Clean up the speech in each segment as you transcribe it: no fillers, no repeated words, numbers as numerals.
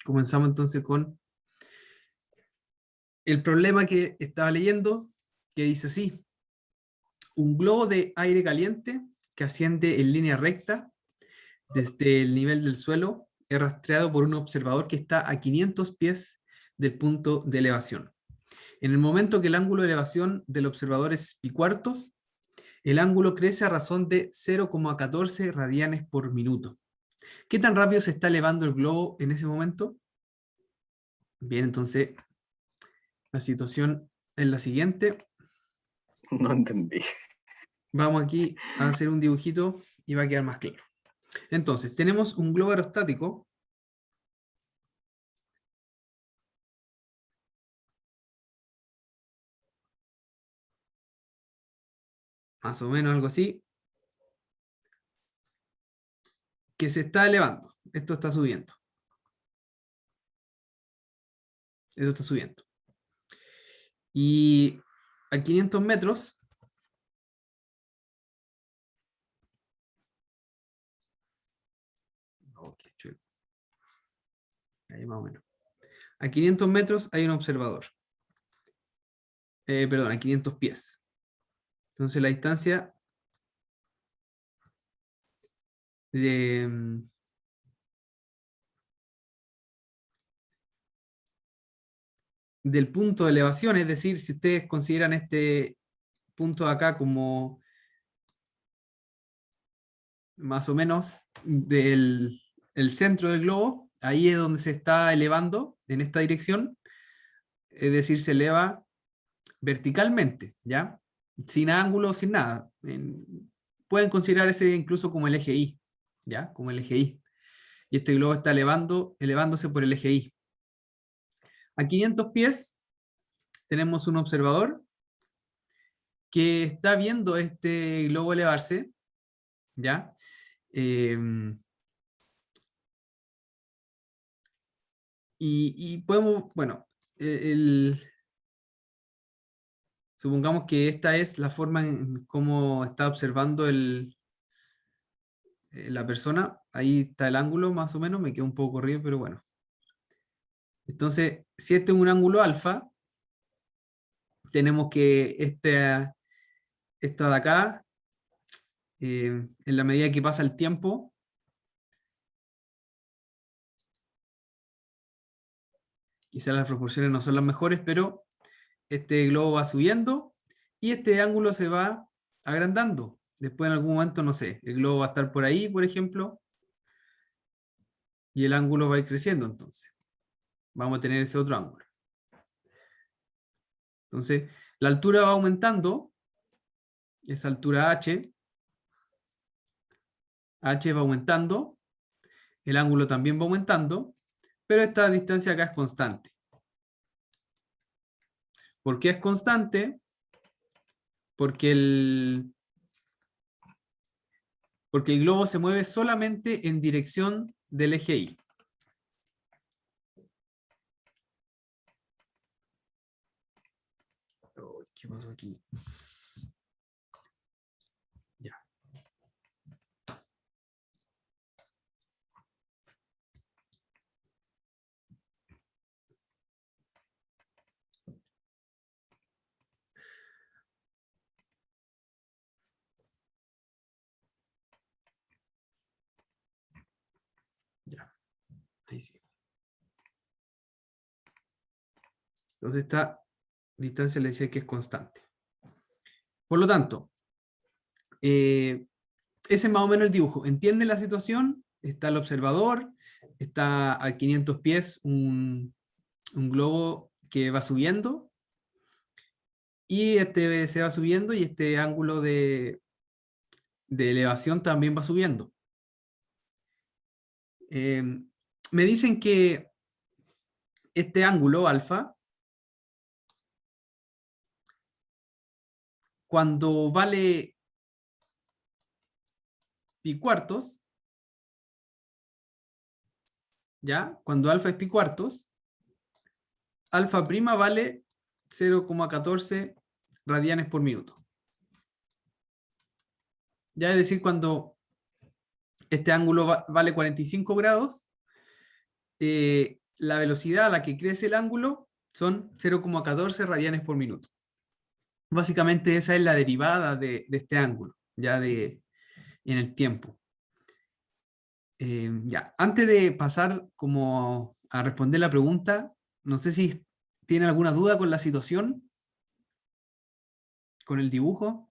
Comenzamos entonces con el problema que estaba leyendo, que dice así: un globo de aire caliente que asciende en línea recta desde el nivel del suelo es rastreado por un observador que está a 500 pies del punto de elevación. En el momento que el ángulo de elevación del observador es pi-cuartos, el ángulo crece a razón de 0,14 radianes por minuto. ¿Qué tan rápido se está elevando el globo en ese momento? Bien, entonces la situación es la siguiente. No entendí. Vamos aquí a hacer un dibujito y va a quedar más claro. Entonces, tenemos un globo aerostático más o menos algo así, que se está elevando. Esto está subiendo. Esto está subiendo. Y a 500 metros, ahí más o menos. A 500 metros hay un observador. Perdón, a 500 pies. Entonces la distancia de, del punto de elevación, es decir, si ustedes consideran este punto de acá como más o menos del el centro del globo, ahí es donde se está elevando en esta dirección, es decir, se eleva verticalmente, ¿ya? Sin ángulo, sin nada. Pueden considerar ese incluso como el eje Y, ¿ya? Como el eje Y. Y este globo está elevándose por el eje Y. A 500 pies tenemos un observador que está viendo este globo elevarse, ¿ya? Y podemos, bueno, supongamos que esta es la forma en cómo está observando la persona. Ahí está el ángulo, más o menos, me quedó un poco corrido, pero bueno. Entonces, si este es un ángulo alfa, tenemos que esta de acá, en la medida que pasa el tiempo, quizás las proporciones no son las mejores, pero este globo va subiendo y este ángulo se va agrandando. Después en algún momento, no sé, el globo va a estar por ahí, por ejemplo, y el ángulo va a ir creciendo entonces. Vamos a tener ese otro ángulo. Entonces, la altura va aumentando, esa altura h va aumentando, el ángulo también va aumentando, pero esta distancia acá es constante. ¿Por qué es constante? Porque porque el globo se mueve solamente en dirección del eje Y. Oh, ¿qué pasó aquí? Ya. Ya. Ahí sí. Entonces esta distancia le decía que es constante. Por lo tanto, ese es más o menos el dibujo. ¿Entienden la situación? Está el observador, está a 500 pies un globo que va subiendo, y este se va subiendo y este ángulo de elevación también va subiendo. Me dicen que este ángulo alfa, cuando vale pi cuartos, ¿ya? Cuando alfa es pi cuartos, alfa prima vale 0,14 radianes por minuto. Ya es decir, cuando este ángulo vale 45 grados, la velocidad a la que crece el ángulo son 0,14 radianes por minuto. Básicamente esa es la derivada de este ángulo, ya en el tiempo. Ya, antes de pasar como a responder la pregunta, no sé si tiene alguna duda con la situación, con el dibujo.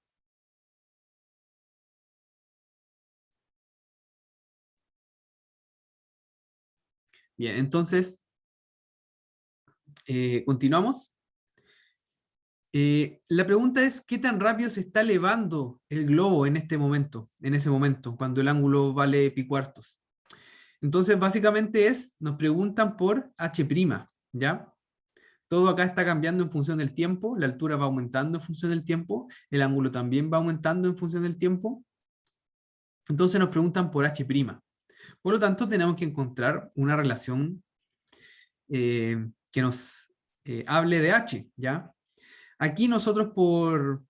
Bien, entonces, continuamos. La pregunta es, ¿qué tan rápido se está elevando el globo en este momento, en ese momento, cuando el ángulo vale pi cuartos? Entonces, básicamente nos preguntan por h', ¿ya? Todo acá está cambiando en función del tiempo, la altura va aumentando en función del tiempo, el ángulo también va aumentando en función del tiempo. Entonces nos preguntan por h'. Por lo tanto, tenemos que encontrar una relación que nos hable de h, ¿ya? Aquí nosotros por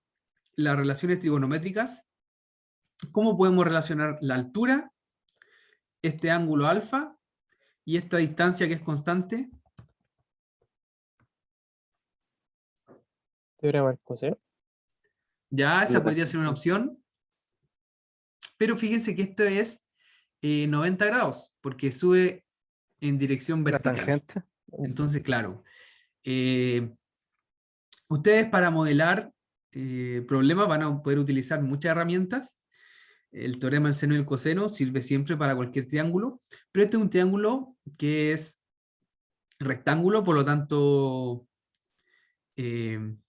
las relaciones trigonométricas, ¿cómo podemos relacionar la altura, este ángulo alfa y esta distancia que es constante? Teorema del coseno. Ya, esa La podría ser una opción, pero fíjense que esto es 90 grados, porque sube en dirección La vertical. tangente. Entonces, claro, ustedes para modelar problemas van a poder utilizar muchas herramientas. El teorema del seno y el coseno sirve siempre para cualquier triángulo, pero este es un triángulo que es rectángulo, por lo tanto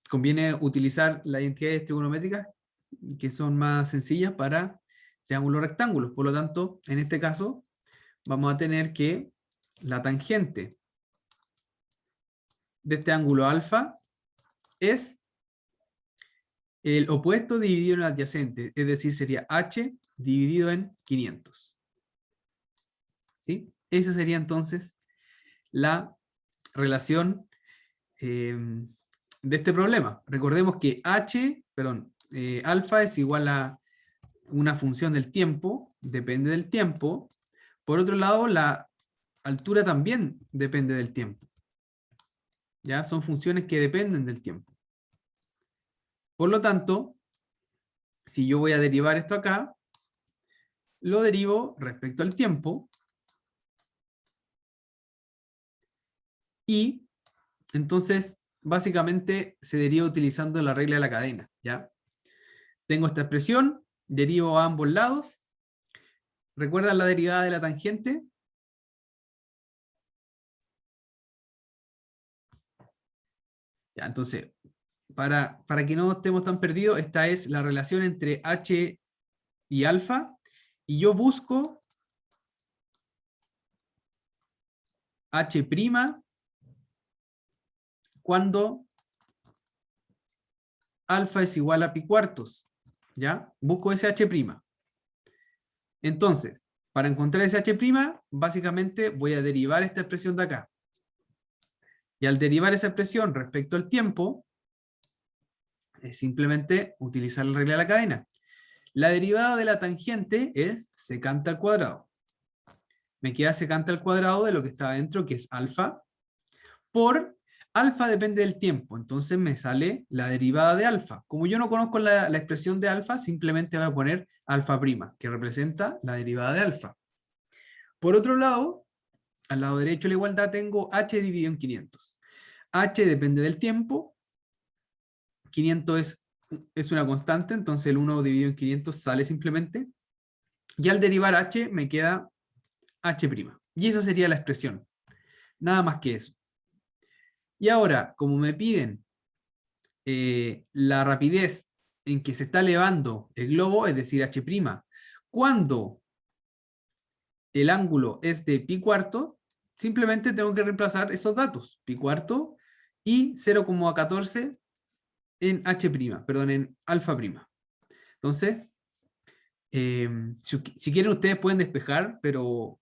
conviene utilizar las identidades trigonométricas que son más sencillas para triángulos rectángulos. Por lo tanto, en este caso, vamos a tener que la tangente de este ángulo alfa es el opuesto dividido en el adyacente, es decir, sería h dividido en 500. ¿Sí? Esa sería entonces la relación de este problema. Recordemos que alfa es igual a una función del tiempo, depende del tiempo. Por otro lado, la altura también depende del tiempo. ¿Ya? Son funciones que dependen del tiempo. Por lo tanto, si yo voy a derivar esto acá, lo derivo respecto al tiempo. Y entonces, básicamente, se deriva utilizando la regla de la cadena. ¿Ya? Tengo esta expresión, derivo a ambos lados. ¿Recuerdan la derivada de la tangente? Ya, entonces, para que no estemos tan perdidos, esta es la relación entre h y alfa, y yo busco h' cuando alfa es igual a pi cuartos. ¿Ya? Busco ese h'. Entonces, para encontrar ese h', básicamente voy a derivar esta expresión de acá. Y al derivar esa expresión respecto al tiempo, es simplemente utilizar la regla de la cadena. La derivada de la tangente es secante al cuadrado. Me queda secante al cuadrado de lo que está adentro, que es alfa, por alfa depende del tiempo, entonces me sale la derivada de alfa. Como yo no conozco la expresión de alfa, simplemente voy a poner alfa prima, que representa la derivada de alfa. Por otro lado, al lado derecho de la igualdad tengo h dividido en 500. H depende del tiempo, 500 es una constante, entonces el 1 dividido en 500 sale simplemente, y al derivar h me queda h'. Y esa sería la expresión. Nada más que eso. Y ahora, como me piden la rapidez en que se está elevando el globo, es decir, h', cuando el ángulo es de pi cuartos, simplemente tengo que reemplazar esos datos, pi cuarto y 0,14 en h', perdón, en alfa prima. Entonces, si quieren ustedes pueden despejar, pero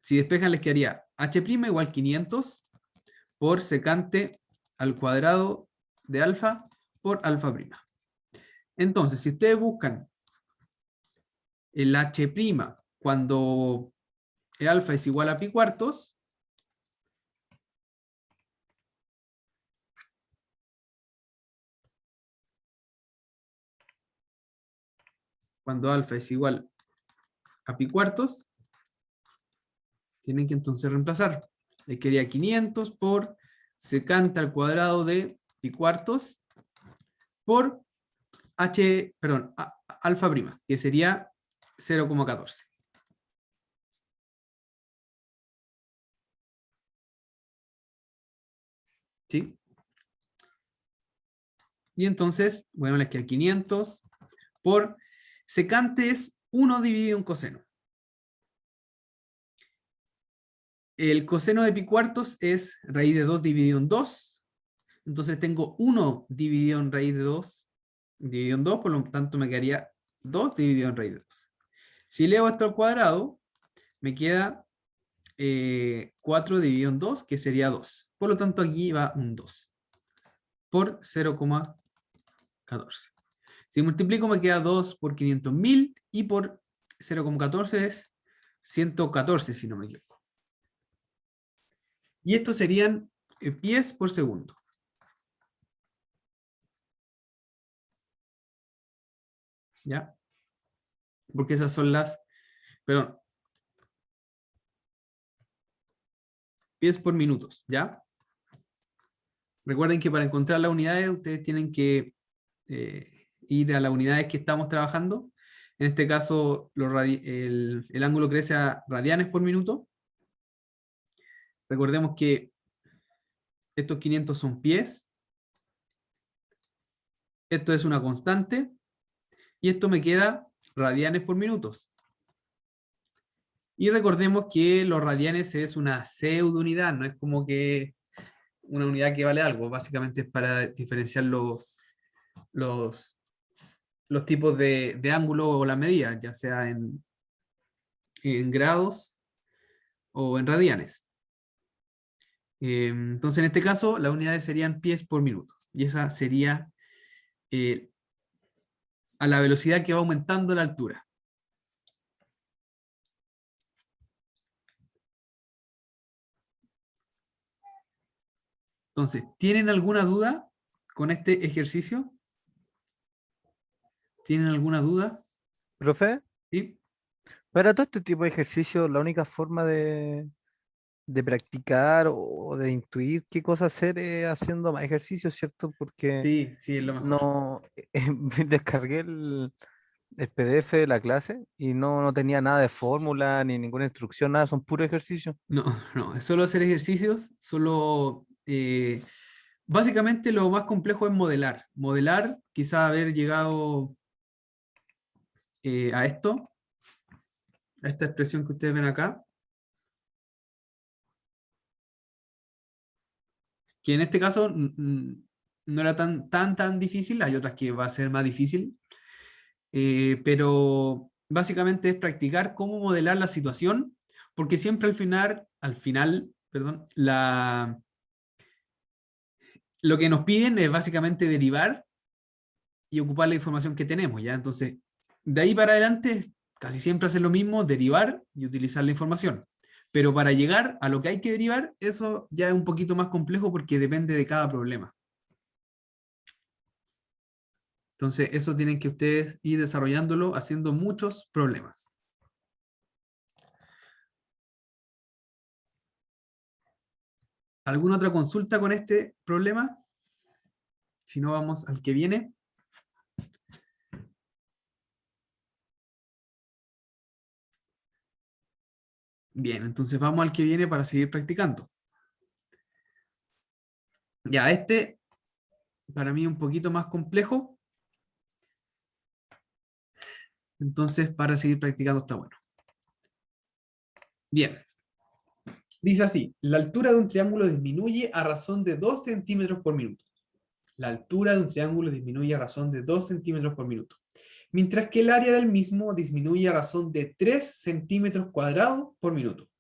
si despejan les quedaría h' igual 500 por secante al cuadrado de alfa por alfa prima. Entonces, si ustedes buscan el h', cuando el alfa es igual a pi cuartos, cuando alfa es igual a pi cuartos, tienen que entonces reemplazar. Le quedaría 500 por secante al cuadrado de pi cuartos por alfa prima, que sería 0,14. ¿Sí? Y entonces, bueno, les queda 500 por secante es 1 dividido en coseno. El coseno de pi cuartos es raíz de 2 dividido en 2. Entonces tengo 1 dividido en raíz de 2, dividido en 2, por lo tanto me quedaría 2 dividido en raíz de 2. Si elevo esto al cuadrado, me queda 4 dividido en 2, que sería 2. Por lo tanto, aquí va un 2 por 0,14. Si multiplico, me queda 2 por 500.000 y por 0,14 es 114, si no me equivoco. Y estos serían pies por segundo. ¿Ya? Porque esas son las... Perdón. Pies por minutos, ¿ya? Recuerden que para encontrar las unidades, ustedes tienen que ir a las unidades que estamos trabajando. En este caso, el ángulo crece a radianes por minuto. Recordemos que estos 500 son pies. Esto es una constante. Y esto me queda radianes por minutos. Y recordemos que los radianes es una pseudo unidad, no es como que una unidad que vale algo. Básicamente es para diferenciar los tipos de ángulo o la medida, ya sea en grados o en radianes. Entonces, en este caso, las unidades serían pies por minuto. Y esa sería a la velocidad que va aumentando la altura. Entonces, ¿tienen alguna duda con este ejercicio? ¿Tienen alguna duda? Profe, ¿Sí? para todo este tipo de ejercicios, la única forma de practicar o de intuir qué cosa hacer es haciendo más ejercicios, ¿cierto? Porque Sí, sí, es lo mejor. no descargué el PDF de la clase y no tenía nada de fórmula ni ninguna instrucción, nada, son puros ejercicios. No, no, es solo hacer ejercicios, solo... básicamente lo más complejo es modelar. Modelar, quizá haber llegado a esto, a esta expresión que ustedes ven acá, que en este caso no era tan difícil, hay otras que va a ser más difícil, pero básicamente es practicar cómo modelar la situación, porque siempre al final, perdón, lo que nos piden es básicamente derivar y ocupar la información que tenemos, ¿ya? Entonces, de ahí para adelante, casi siempre hacen lo mismo, derivar y utilizar la información. Pero para llegar a lo que hay que derivar, eso ya es un poquito más complejo porque depende de cada problema. Entonces, eso tienen que ustedes ir desarrollándolo haciendo muchos problemas. ¿Alguna otra consulta con este problema? Si no, vamos al que viene. Bien, entonces vamos al que viene para seguir practicando. Ya, este para mí es un poquito más complejo. Entonces, para seguir practicando está bueno. Bien. Dice así, la altura de un triángulo disminuye a razón de 2 centímetros por minuto. La altura de un triángulo disminuye a razón de 2 centímetros por minuto. Mientras que el área del mismo disminuye a razón de 3 centímetros cuadrados por minuto.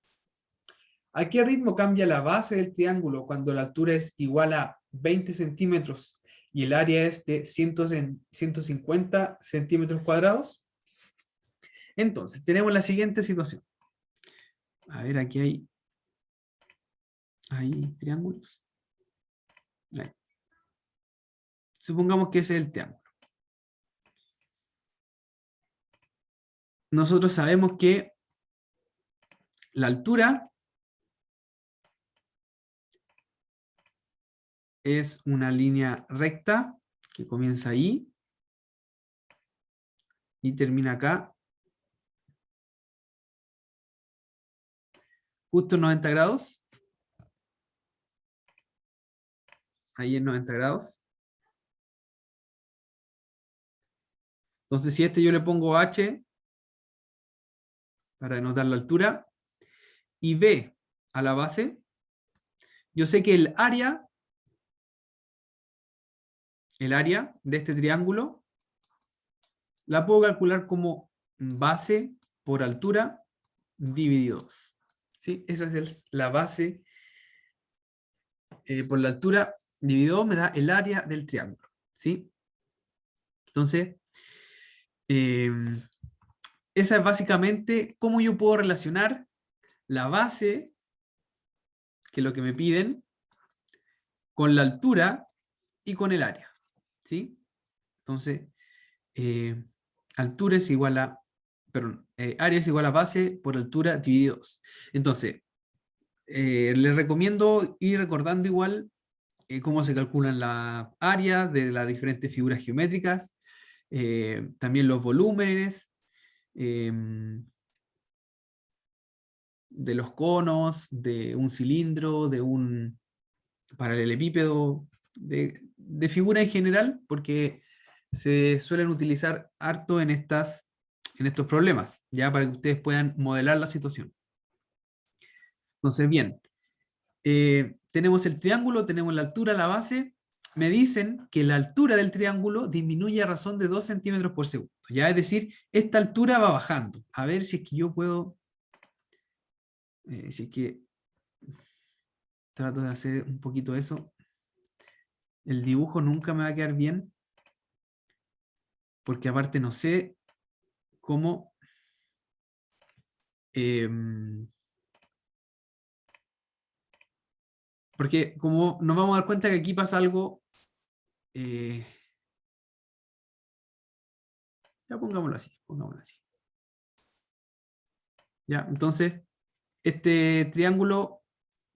¿A qué ritmo cambia la base del triángulo cuando la altura es igual a 20 centímetros y el área es de 150 centímetros cuadrados? Entonces, tenemos la siguiente situación. A ver, aquí hay triángulos. Ahí. Supongamos que ese es el triángulo. Nosotros sabemos que la altura es una línea recta que comienza ahí y termina acá, justo en 90 grados. Ahí en 90 grados. Entonces, si yo le pongo H para denotar la altura y B a la base, yo sé que el área de este triángulo la puedo calcular como base por altura dividido 2. ¿Sí? Esa es la base por la altura dividido 2 me da el área del triángulo. ¿Sí? Entonces, esa es básicamente cómo yo puedo relacionar la base, que es lo que me piden, con la altura y con el área. ¿Sí? Entonces, altura es igual a, perdón, área es igual a base por altura dividido 2. Entonces, les recomiendo ir recordando igual cómo se calculan las áreas de las diferentes figuras geométricas, también los volúmenes de los conos, de un cilindro, de un paralelepípedo, de figura en general, porque se suelen utilizar harto en estos problemas, ya para que ustedes puedan modelar la situación. Entonces, bien, tenemos el triángulo, tenemos la altura, la base. Me dicen que la altura del triángulo disminuye a razón de 2 centímetros por segundo. Ya, es decir, esta altura va bajando. A ver si es que yo puedo, si es que trato de hacer un poquito eso. El dibujo nunca me va a quedar bien, porque aparte no sé cómo porque como nos vamos a dar cuenta que aquí pasa algo, ya pongámoslo así. Ya, entonces, este triángulo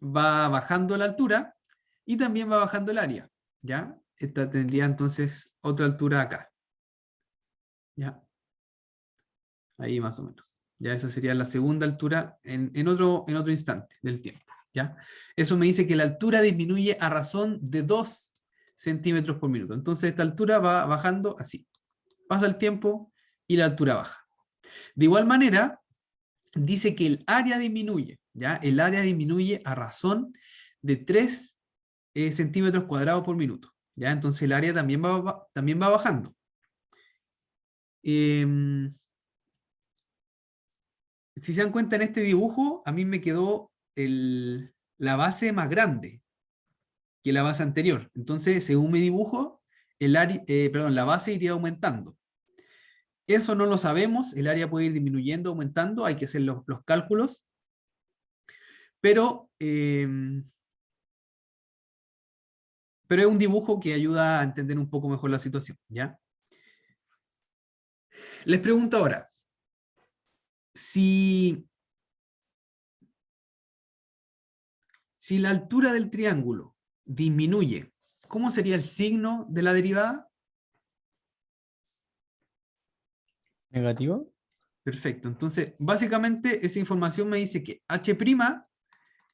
va bajando la altura y también va bajando el área. ¿Ya? Esta tendría entonces otra altura acá. ¿Ya? Ahí más o menos. Ya esa sería la segunda altura en otro instante del tiempo. ¿Ya? Eso me dice que la altura disminuye a razón de 2 centímetros por minuto. Entonces esta altura va bajando así. Pasa el tiempo y la altura baja. De igual manera, dice que el área disminuye. ¿Ya? El área disminuye a razón de 3 centímetros cuadrados por minuto. ¿Ya? Entonces el área también va bajando. Si se dan cuenta en este dibujo, a mí me quedó la base más grande que la base anterior. Entonces, según mi dibujo, la base iría aumentando. Eso no lo sabemos, el área puede ir disminuyendo, aumentando, hay que hacer los cálculos. Pero es un dibujo que ayuda a entender un poco mejor la situación, ¿ya? Les pregunto ahora, si la altura del triángulo disminuye, ¿cómo sería el signo de la derivada? ¿Negativo? Perfecto. Entonces, básicamente esa información me dice que h'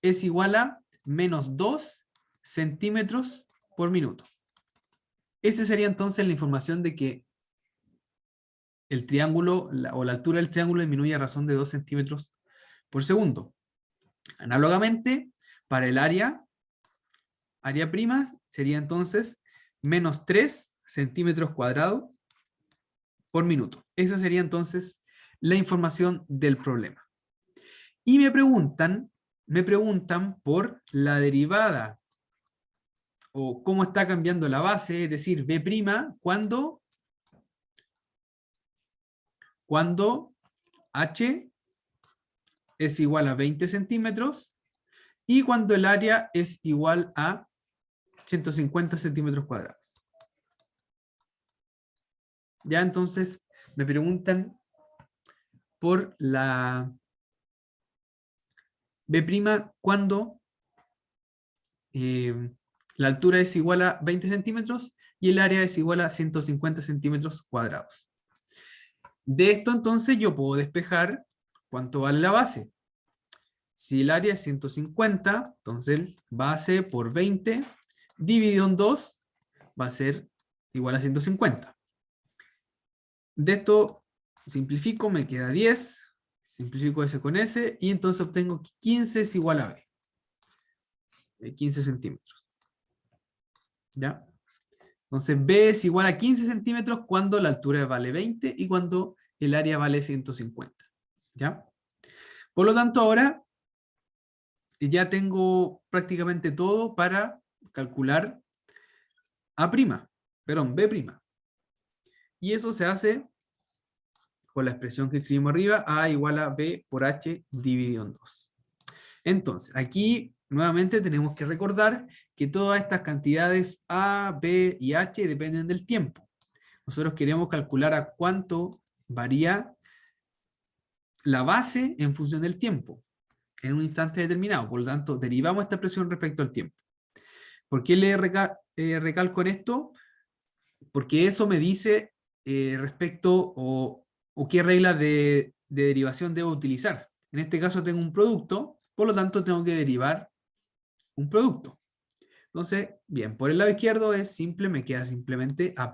es igual a menos 2 centímetros por minuto. Esa sería entonces la información de que el triángulo o la altura del triángulo disminuye a razón de 2 centímetros por segundo. Análogamente, para el área primas sería entonces menos 3 centímetros cuadrados por minuto. Esa sería entonces la información del problema. Y me preguntan por la derivada o cómo está cambiando la base, es decir, B' cuando H es igual a 20 centímetros y cuando el área es igual a 150 centímetros cuadrados. Ya entonces me preguntan por la B' cuando la altura es igual a 20 centímetros y el área es igual a 150 centímetros cuadrados. De esto entonces yo puedo despejar cuánto vale la base. Si el área es 150, entonces base por 20 dividido en 2 va a ser igual a 150. De esto simplifico, me queda 10. Simplifico S con S y entonces obtengo que 15 es igual a B. 15 centímetros. ¿Ya? Entonces B es igual a 15 centímetros cuando la altura vale 20 y cuando el área vale 150. ¿Ya? Por lo tanto ahora ya tengo prácticamente todo para calcular B'. Y eso se hace con la expresión que escribimos arriba, A igual a B por H dividido en 2. Entonces, aquí nuevamente tenemos que recordar que todas estas cantidades A, B y H dependen del tiempo. Nosotros queremos calcular a cuánto varía la base en función del tiempo, en un instante determinado. Por lo tanto, derivamos esta expresión respecto al tiempo. ¿Por qué le recalco en esto? Porque eso me dice respecto o qué regla de derivación debo utilizar. En este caso tengo un producto, por lo tanto tengo que derivar un producto. Entonces, bien, por el lado izquierdo es simple, me queda simplemente A'.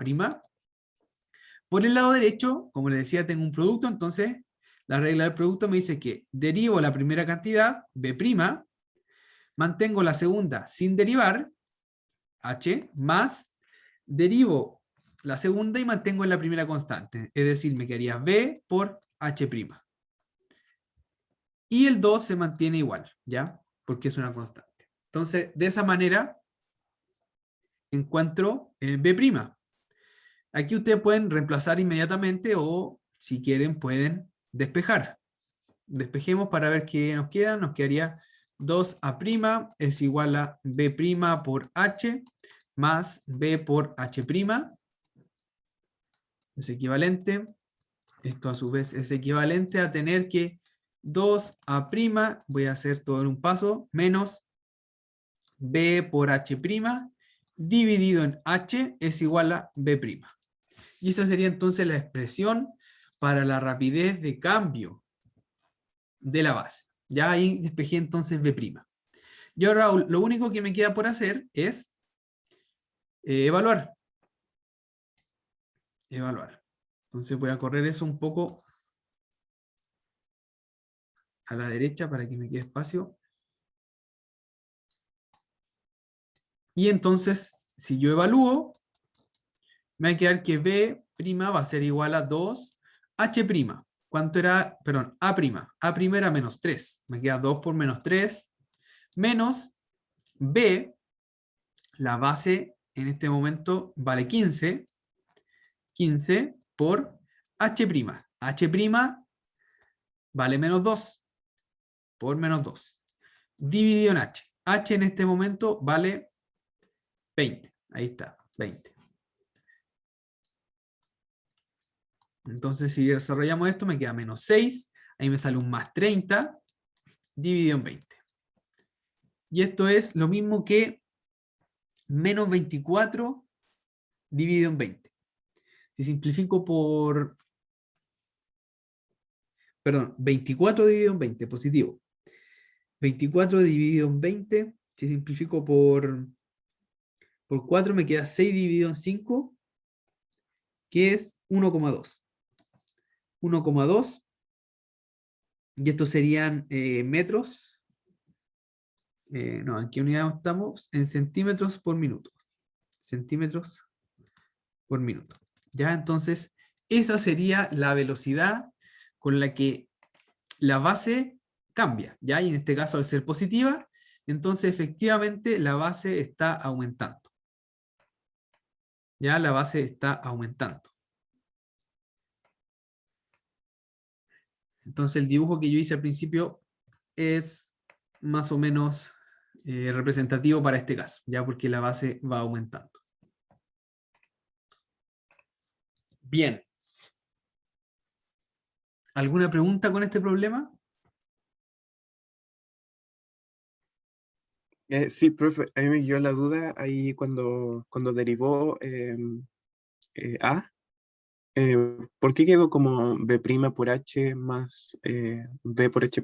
Por el lado derecho, como les decía, tengo un producto, entonces la regla del producto me dice que derivo la primera cantidad, B', mantengo la segunda sin derivar, H, más derivo la segunda y mantengo en la primera constante. Es decir, me quedaría B por H'. Y el 2 se mantiene igual, ¿ya? Porque es una constante. Entonces, de esa manera, encuentro el B'. Aquí ustedes pueden reemplazar inmediatamente o, si quieren, pueden despejar. Despejemos para ver qué nos queda. Nos quedaría 2A' es igual a B' por H más B por H'. Es equivalente. Esto a su vez es equivalente a tener que 2A', voy a hacer todo en un paso, menos B por H' dividido en H es igual a B'. Y esa sería entonces la expresión para la rapidez de cambio de la base. Ya ahí despejé entonces B'. Y ahora lo único que me queda por hacer es evaluar. Entonces voy a correr eso un poco a la derecha para que me quede espacio. Y entonces, si yo evalúo, me va a quedar que B' va a ser igual a 2H'. ¿Cuánto era? Perdón, A'. A' era menos 3. Me queda 2 por menos 3. Menos B, la base en este momento vale 15. 15 por H'. H' vale menos 2 por menos 2. Dividido en H. H en este momento vale 20. Ahí está, 20. Entonces, si desarrollamos esto, me queda menos 6. Ahí me sale un más 30 dividido en 20. Y esto es lo mismo que menos 24 dividido en 20. Si simplifico por... Perdón, 24 dividido en 20, positivo. 24 dividido en 20, si simplifico por 4 me queda 6 dividido en 5, que es 1,2. 1,2. Y estos serían metros. No, ¿en qué unidad estamos? En centímetros por minuto. Centímetros por minuto. ¿Ya? Entonces, esa sería la velocidad con la que la base cambia. ¿Ya? Y en este caso, al ser positiva, entonces efectivamente la base está aumentando. Ya la base está aumentando. Entonces el dibujo que yo hice al principio es más o menos representativo para este caso, ya porque la base va aumentando. Bien. ¿Alguna pregunta con este problema? Sí, profe, a mí me dio la duda ahí cuando derivó A. ¿Por qué quedó como B' por H más B por H'?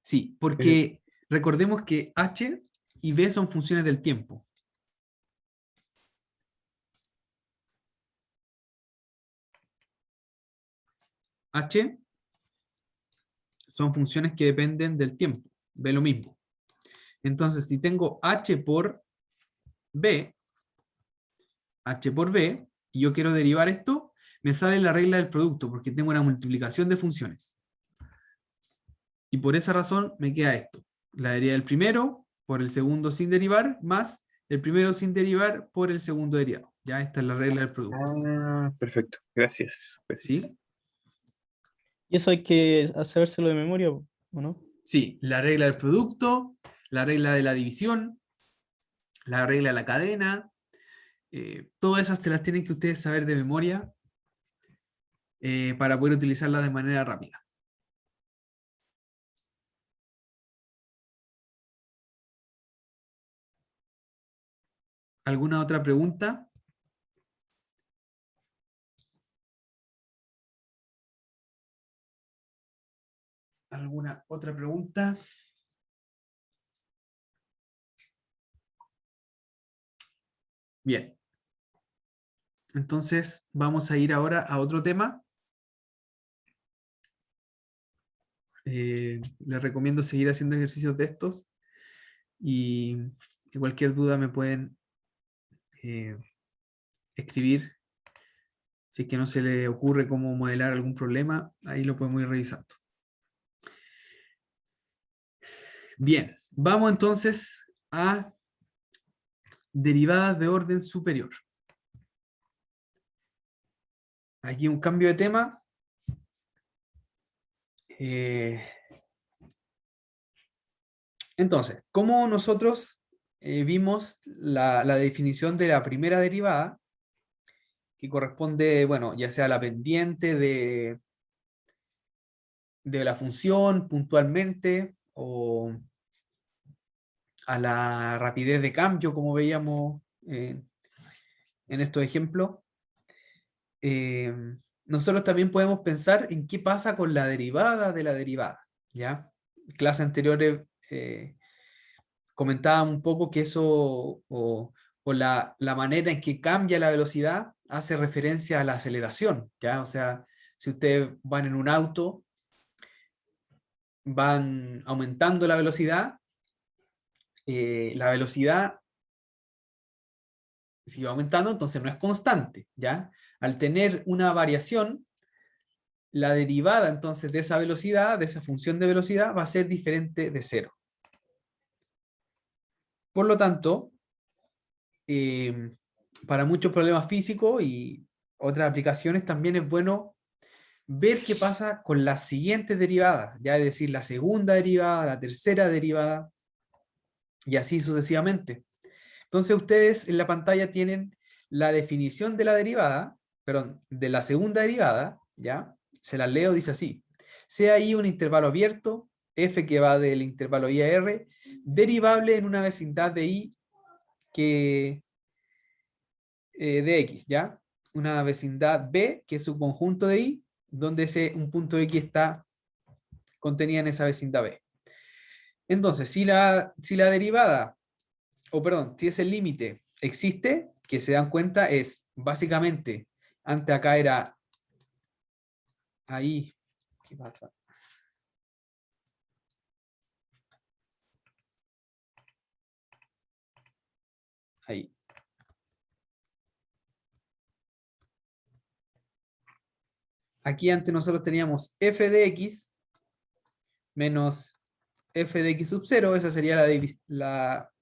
Sí, Eh, porque recordemos que h y b son funciones del tiempo. H son funciones que dependen del tiempo, b lo mismo. Entonces, si tengo h por b, y yo quiero derivar esto, me sale la regla del producto, porque tengo una multiplicación de funciones. Y por esa razón me queda esto. La deriva del primero por el segundo sin derivar, más el primero sin derivar por el segundo derivado. Ya esta es la regla del producto. Perfecto, gracias. Gracias. ¿Sí? Y eso hay que hacérselo de memoria, ¿o no? Sí, la regla del producto, la regla de la división, la regla de la cadena, todas esas te las tienen que ustedes saber de memoria para poder utilizarlas de manera rápida. ¿Alguna otra pregunta? ¿Alguna otra pregunta? Bien. Entonces vamos a ir ahora a otro tema. Les recomiendo seguir haciendo ejercicios de estos y cualquier duda me pueden escribir. Si es que no se le ocurre cómo modelar algún problema, ahí lo podemos ir revisando. Bien, vamos entonces a derivadas de orden superior. Aquí un cambio de tema. Entonces, ¿cómo nosotros vimos la definición de la primera derivada? Que corresponde, bueno, ya sea a la pendiente de la función puntualmente, o a la rapidez de cambio, como veíamos en estos ejemplos. Nosotros también podemos pensar en qué pasa con la derivada de la derivada, ¿ya? En clases anteriores comentábamos un poco que eso, o la manera en que cambia la velocidad, hace referencia a la aceleración, ¿ya? O sea, si ustedes van en un auto, van aumentando la velocidad si va aumentando, entonces no es constante, ¿ya? Al tener una variación, la derivada entonces de esa velocidad, de esa función de velocidad, va a ser diferente de cero. Por lo tanto, para muchos problemas físicos y otras aplicaciones también es bueno ver qué pasa con las siguientes derivadas, ya es decir, la segunda derivada, la tercera derivada, y así sucesivamente. Entonces ustedes en la pantalla tienen la definición de la derivada, perdón, de la segunda derivada, ¿ya? Se la leo, dice así. Sea I un intervalo abierto, f que va del intervalo I a R, derivable en una vecindad de I que, de X, ¿ya? Una vecindad B, que es su conjunto de I, donde un punto X está contenida en esa vecindad B. Entonces, si la derivada, o perdón, si ese límite existe, que se dan cuenta es básicamente, antes acá era ahí, ¿qué pasa? Ahí. Aquí antes nosotros teníamos f de x menos f de x sub 0, esa sería la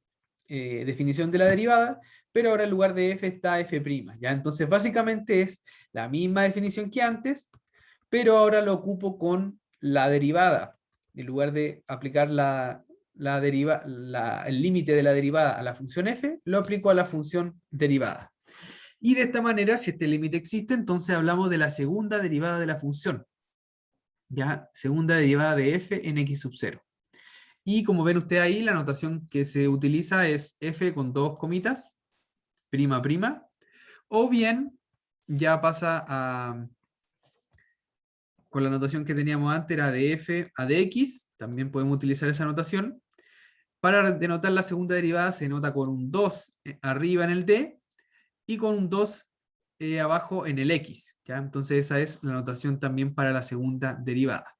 definición de la derivada, pero ahora en lugar de f está f', ¿ya? Entonces básicamente es la misma definición que antes, pero ahora lo ocupo con la derivada. En lugar de aplicar el límite de la derivada a la función f, lo aplico a la función derivada. Y de esta manera, si este límite existe, entonces hablamos de la segunda derivada de la función. ¿Ya? Segunda derivada de f en x sub 0. Y como ven ustedes ahí, la notación que se utiliza es f con dos comitas, prima prima, o bien ya pasa a, con la notación que teníamos antes, era de f a dx, también podemos utilizar esa notación. Para denotar la segunda derivada se nota con un 2 arriba en el d y con un 2 abajo en el x. ¿Ya? Entonces esa es la notación también para la segunda derivada.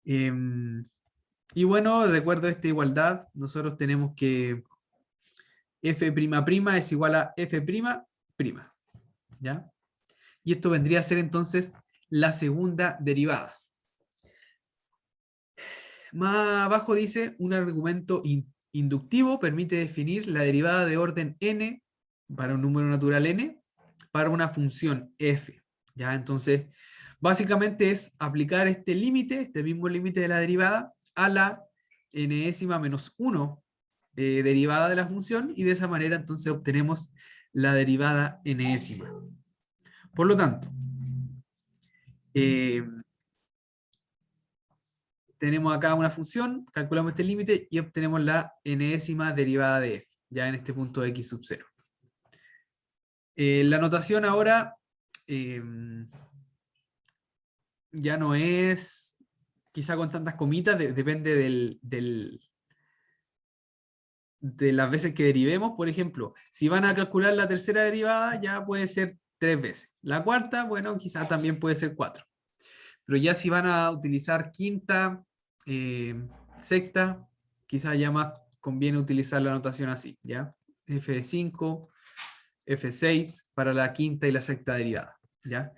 Y bueno, de acuerdo a esta igualdad, nosotros tenemos que f'' es igual a f'', ¿ya? Y esto vendría a ser entonces la segunda derivada. Más abajo dice, un argumento inductivo permite definir la derivada de orden n para un número natural n para una función f. ¿Ya? Entonces, básicamente es aplicar este límite, este mismo límite de la derivada, a la enésima menos 1 derivada de la función, y de esa manera entonces obtenemos la derivada enésima. Por lo tanto, tenemos acá una función, calculamos este límite y obtenemos la enésima derivada de f, ya en este punto de x sub 0. La notación ahora ya no es quizá con tantas comitas, depende de las veces que derivemos. Por ejemplo, si van a calcular la tercera derivada, ya puede ser 3 veces. La cuarta, bueno, quizá también puede ser 4. Pero ya si van a utilizar quinta, sexta, quizá ya más conviene utilizar la notación así, ¿ya? F5, F6 para la quinta y la sexta derivada, ¿ya?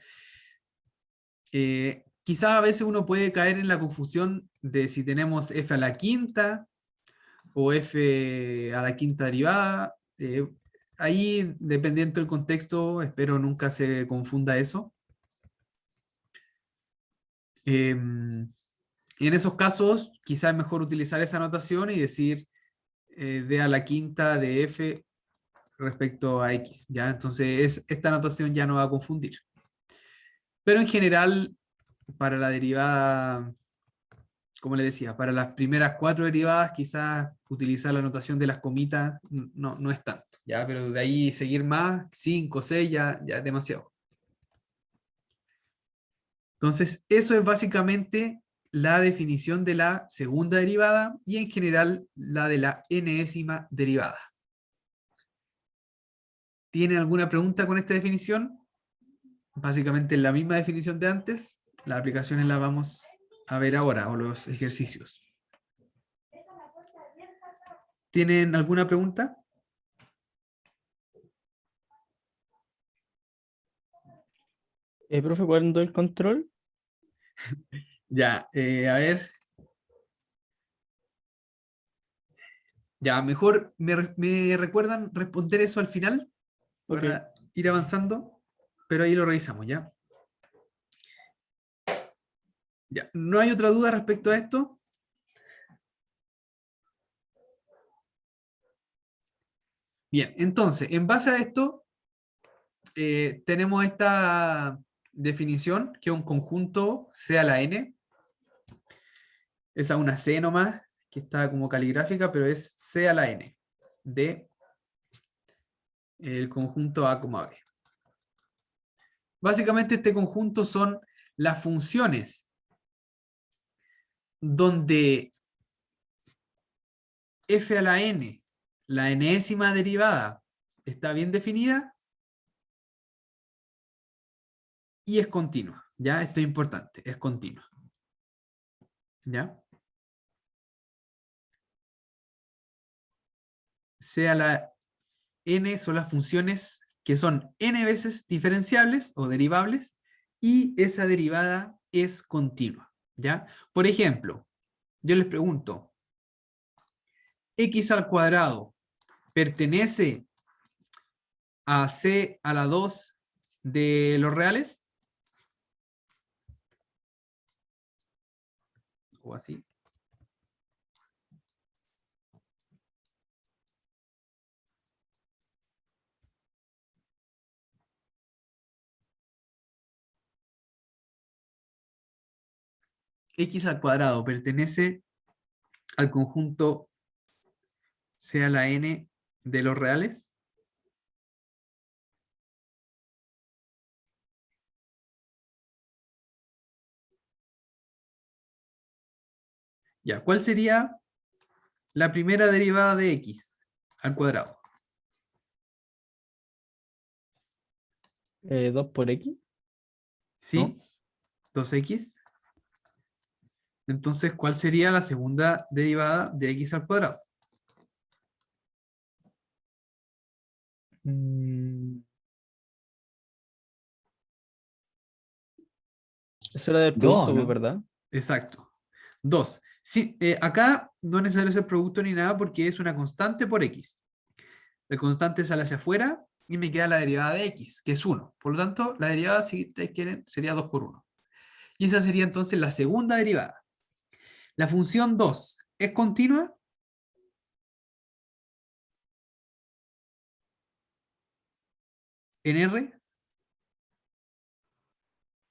Quizá a veces uno puede caer en la confusión de si tenemos f a la quinta o f a la quinta derivada. Ahí, dependiendo del contexto, espero nunca se confunda eso. Y en esos casos, quizá es mejor utilizar esa notación y decir d a la quinta de f respecto a x, ¿ya? Entonces, esta notación ya no va a confundir. Pero en general, para la derivada, como les decía, para las primeras 4 derivadas, quizás utilizar la notación de las comitas no es tanto, ¿ya? Pero de ahí seguir más, 5, 6, ya es demasiado. Entonces, eso es básicamente la definición de la segunda derivada y en general la de la enésima derivada. ¿Tienen alguna pregunta con esta definición? Básicamente la misma definición de antes. Las aplicaciones las vamos a ver ahora, o los ejercicios. ¿Tienen alguna pregunta? Profe, ¿cuándo el control? Ya, a ver. Ya, mejor me recuerdan responder eso al final Ok. para ir avanzando, pero ahí lo revisamos, ¿ya? Ya, ¿no hay otra duda respecto a esto? Bien, entonces, en base a esto, tenemos esta definición, que es un conjunto C a la N. Esa es una C nomás, que está como caligráfica, pero es C a la N, de el conjunto A, B. Básicamente este conjunto son las funciones donde f a la n, la enésima derivada, está bien definida y es continua. ¿Ya? Esto es importante, es continua. ¿Ya? C a la n son las funciones que son n veces diferenciables o derivables y esa derivada es continua. ¿Ya? Por ejemplo, yo les pregunto, x al cuadrado pertenece a c a la 2 de los reales. o así. X al cuadrado pertenece al conjunto C a la n de los reales. Ya, ¿cuál sería la primera derivada de X al cuadrado? 2 por X. ¿Sí? 2x. Entonces, ¿cuál sería la segunda derivada de X al cuadrado? Eso era del Dos, producto, ¿no? ¿verdad? Exacto. 2. Sí, acá no es necesario hacer producto ni nada porque es una constante por X. La constante sale hacia afuera y me queda la derivada de X, que es 1. Por lo tanto, la derivada, si ustedes quieren, sería 2 por 1. Y esa sería entonces la segunda derivada. La función 2 es continua. En R,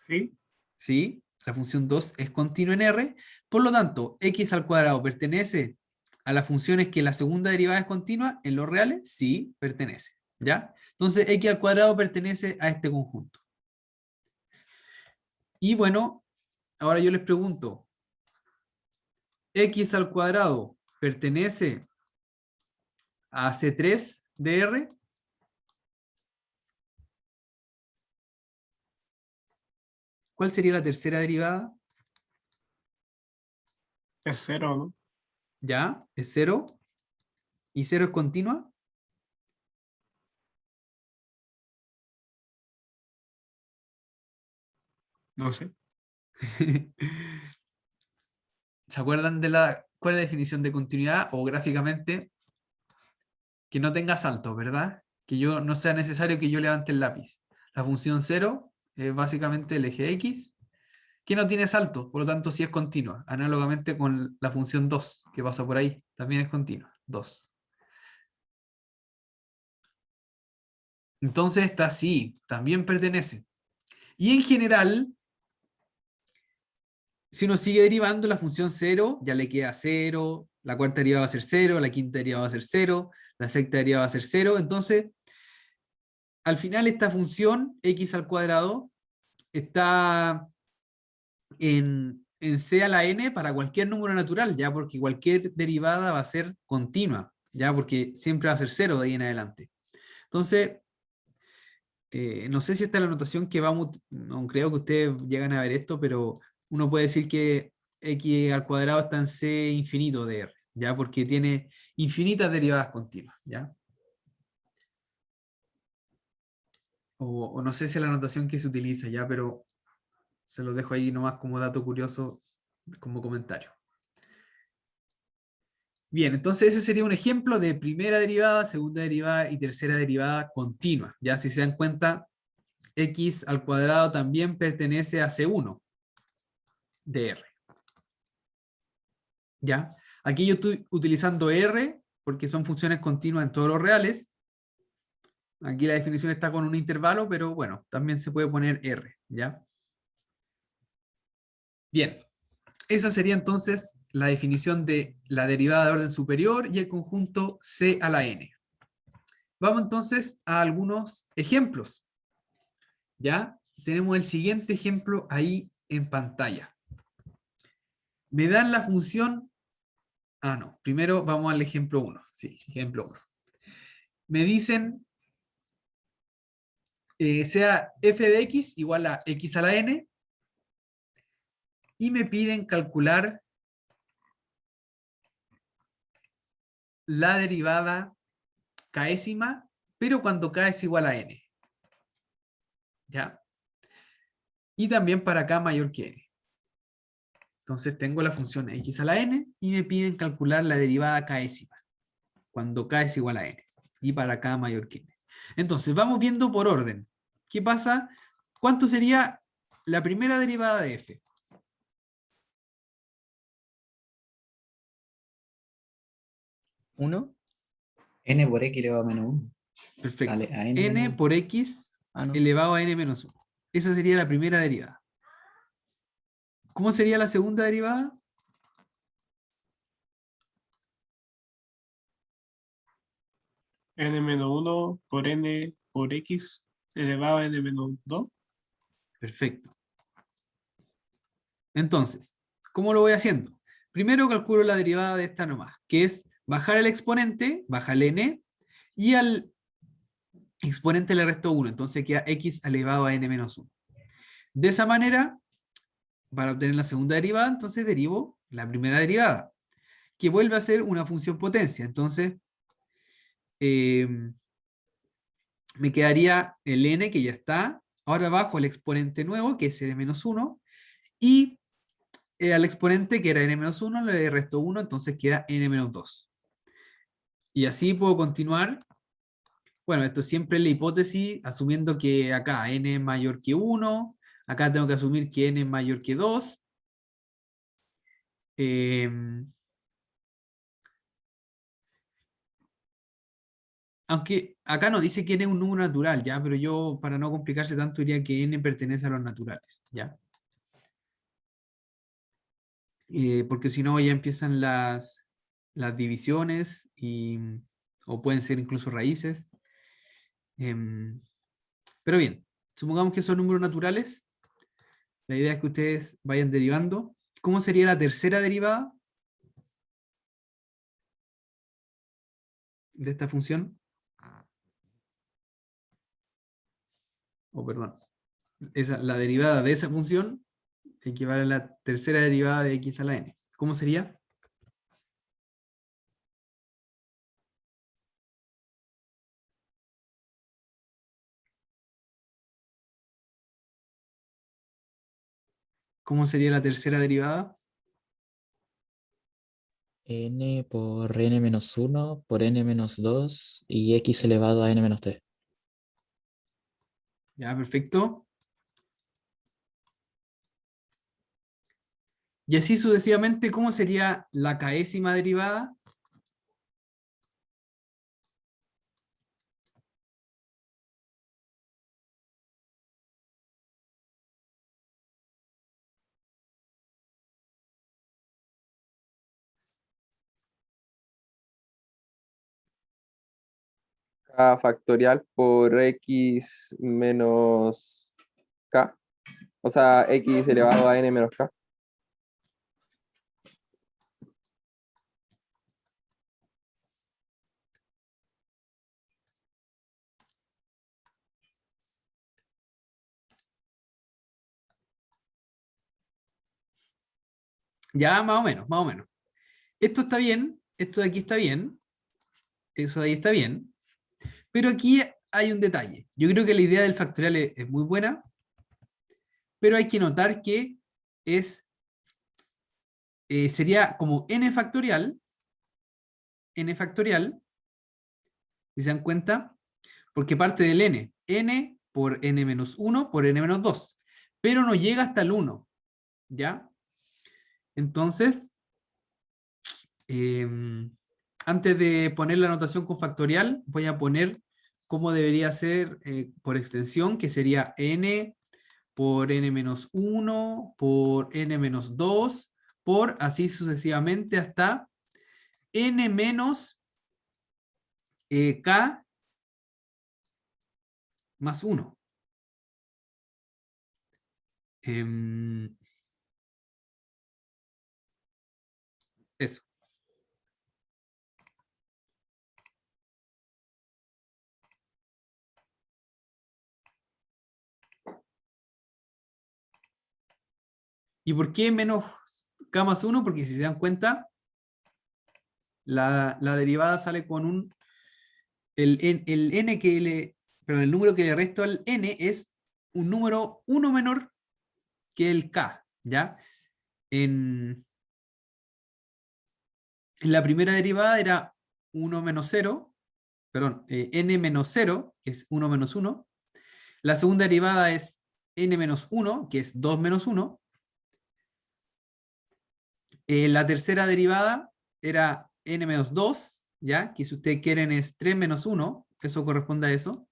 Sí. ¿sí? La función 2 es continua en R. Por lo tanto, X al cuadrado pertenece a las funciones que la segunda derivada es continua. ¿En los reales? Sí, pertenece. ¿Ya? Entonces, X al cuadrado pertenece a este conjunto. Y bueno, ahora yo les pregunto, X al cuadrado pertenece a C3 de R. ¿Cuál sería la tercera derivada? Es 0, ¿no? ¿Ya? ¿Es 0? ¿Y 0 es continua? No sé. ¿Se acuerdan de cuál es la definición de continuidad? O gráficamente, que no tenga saltos, ¿verdad? Que yo no sea necesario que yo levante el lápiz. La función 0 es básicamente el eje X, que no tiene saltos, por lo tanto sí es continua. Análogamente con la función 2, que pasa por ahí, también es continua. 2. Entonces esta sí, también pertenece. Y en general, si uno sigue derivando la función 0, ya le queda 0, la cuarta derivada va a ser 0, la quinta derivada va a ser 0, la sexta derivada va a ser 0. Entonces, al final esta función x al cuadrado está en c a la n para cualquier número natural, ya porque cualquier derivada va a ser continua, ya porque siempre va a ser 0 de ahí en adelante. Entonces, no sé si esta es la notación que vamos, no creo que ustedes llegan a ver esto, pero uno puede decir que x al cuadrado está en c infinito de r, ya porque tiene infinitas derivadas continuas, ya. O no sé si es la notación que se utiliza ya, pero se los dejo ahí nomás como dato curioso, como comentario. Bien, entonces ese sería un ejemplo de primera derivada, segunda derivada y tercera derivada continua. Ya si se dan cuenta, x al cuadrado también pertenece a C1 de R. ¿Ya? Aquí yo estoy utilizando R porque son funciones continuas en todos los reales. Aquí la definición está con un intervalo, pero bueno, también se puede poner R. ¿Ya? Bien, esa sería entonces la definición de la derivada de orden superior y el conjunto C a la n. Vamos entonces a algunos ejemplos. ¿Ya? Tenemos el siguiente ejemplo ahí en pantalla. Me dan la función... Ah, no. Primero vamos al ejemplo 1. Sí, ejemplo 1. Me dicen sea f de x igual a x a la n y me piden calcular la derivada késima, pero cuando k es igual a n. ¿Ya? Y también para k mayor que n. Entonces tengo la función x a la n y me piden calcular la derivada késima cuando k es igual a n y para k mayor que n. Entonces vamos viendo por orden. ¿Qué pasa? ¿Cuánto sería la primera derivada de f? 1. N por X elevado a menos 1. Perfecto. Dale, a N N menos por X Ah, no. elevado a N menos 1. Esa sería la primera derivada. ¿Cómo sería la segunda derivada? N-1 por N por X elevado a N-2. Perfecto. Entonces, ¿cómo lo voy haciendo? Primero calculo la derivada de esta nomás, que es bajar el exponente, baja el n, y al exponente le resto 1, entonces queda x elevado a n menos 1. De esa manera, para obtener la segunda derivada, entonces derivo la primera derivada, que vuelve a ser una función potencia. Entonces, me quedaría el n, que ya está, ahora bajo el exponente nuevo, que es n menos 1, y al exponente, que era n-1, le resto 1, entonces queda n-2. Y así puedo continuar. Bueno, esto siempre es la hipótesis, asumiendo que acá n es mayor que 1, acá tengo que asumir que n es mayor que 2. Aunque acá no dice que n es un número natural, ¿ya? Pero yo, para no complicarse tanto, diría que n pertenece a los naturales, ¿ya? Porque si no ya empiezan las divisiones o pueden ser incluso raíces. Pero bien, supongamos que son números naturales. La idea es que ustedes vayan derivando. ¿Cómo sería la tercera derivada de esta función? Perdón. La derivada de esa función equivale a la tercera derivada de x a la n. ¿Cómo sería? ¿Cómo sería la tercera derivada? N por N menos 1 por N menos 2 y X elevado a N menos 3. Ya, perfecto. Y así sucesivamente, ¿cómo sería la késima derivada? K factorial por X menos K. O sea, X elevado a N menos K. Ya, más o menos, más o menos. Esto está bien, esto de aquí está bien, eso de ahí está bien, pero aquí hay un detalle. Yo creo que la idea del factorial es muy buena, pero hay que notar que sería como n factorial, si se dan cuenta, porque parte del n por n menos 1 por n menos 2, pero no llega hasta el 1, ¿ya? Entonces, antes de poner la notación con factorial, voy a poner cómo debería ser por extensión, que sería n por n menos 1 por n menos 2 por así sucesivamente hasta n menos k más 1. Eso. ¿Y por qué menos k más 1? Porque si se dan cuenta, la derivada sale con el n pero el número que le resto al n es un número 1 menor que el k, ¿ya? En la primera derivada era 1 menos 0, perdón, n menos 0, que es 1 menos 1. La segunda derivada es n menos 1, que es 2 menos 1. La tercera derivada era n menos 2, ¿ya? Que si ustedes quieren es 3 menos 1, eso corresponde a eso.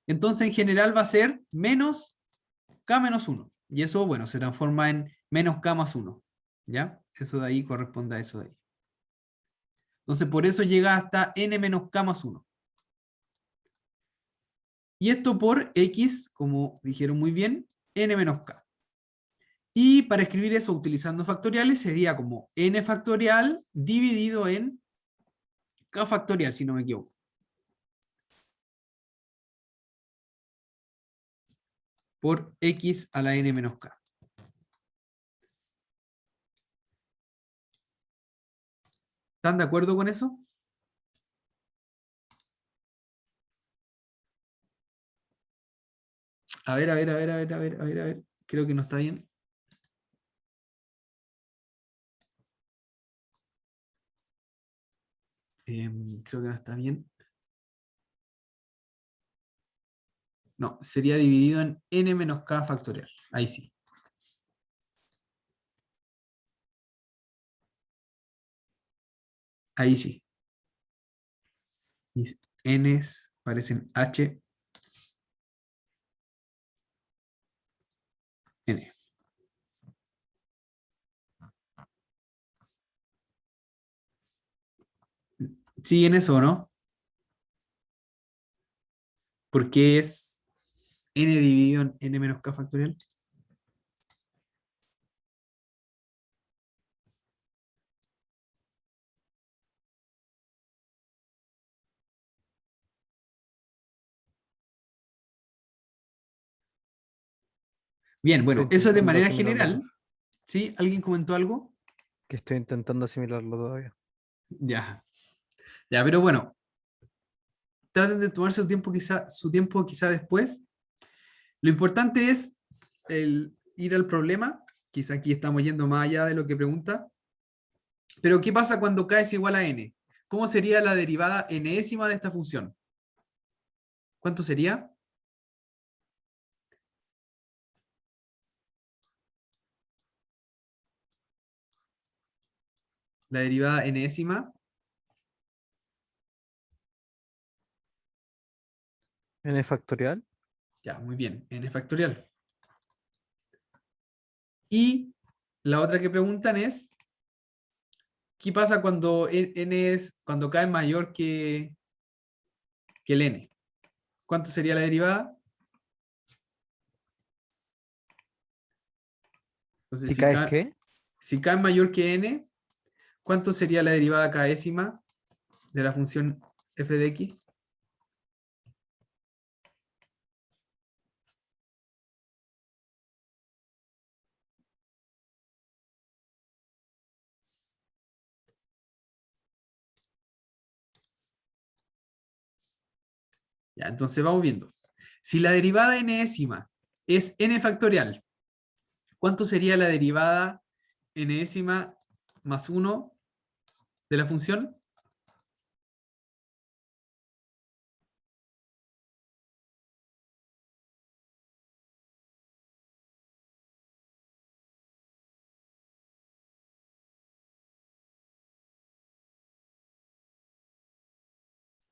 Entonces en general va a ser menos k menos 1. Y eso, bueno, se transforma en menos k más 1. ¿Ya? Eso de ahí corresponde a eso de ahí. Entonces por eso llega hasta n menos k más 1. Y esto por x, como dijeron muy bien, n menos k. Y para escribir eso utilizando factoriales sería como n factorial dividido en k factorial, si no me equivoco. Por x a la n menos k. ¿Están de acuerdo con eso? A ver, a ver, a ver, a ver, a ver, a ver, a ver. Creo que no está bien. Creo que no está bien. No, sería dividido en n menos k factorial. Ahí sí. Ahí sí. Mis n's parecen h, n. ¿Siguen eso o no? ¿Por qué es n dividido en n menos k factorial? Bien, bueno, Estoy eso es de intentando manera asimilarlo general. todo, ¿Sí? ¿Alguien comentó algo? que estoy intentando asimilarlo todavía. Ya. Ya, pero bueno, traten de tomarse su tiempo quizá después. Lo importante es ir al problema. Quizá aquí estamos yendo más allá de lo que pregunta. Pero ¿qué pasa cuando k es igual a n? ¿Cómo sería la derivada enésima de esta función? ¿Cuánto sería? La derivada enésima. N factorial, Ya, muy bien, n factorial. Y la otra que preguntan es, ¿qué pasa cuando cuando k es mayor que el n? ¿Cuánto sería la derivada? Entonces, si caes qué, si k es mayor que n, ¿cuánto sería la derivada késima de la función f de x? Ya, entonces vamos viendo. Si la derivada enésima es n factorial, ¿cuánto sería la derivada enésima más 1 de la función?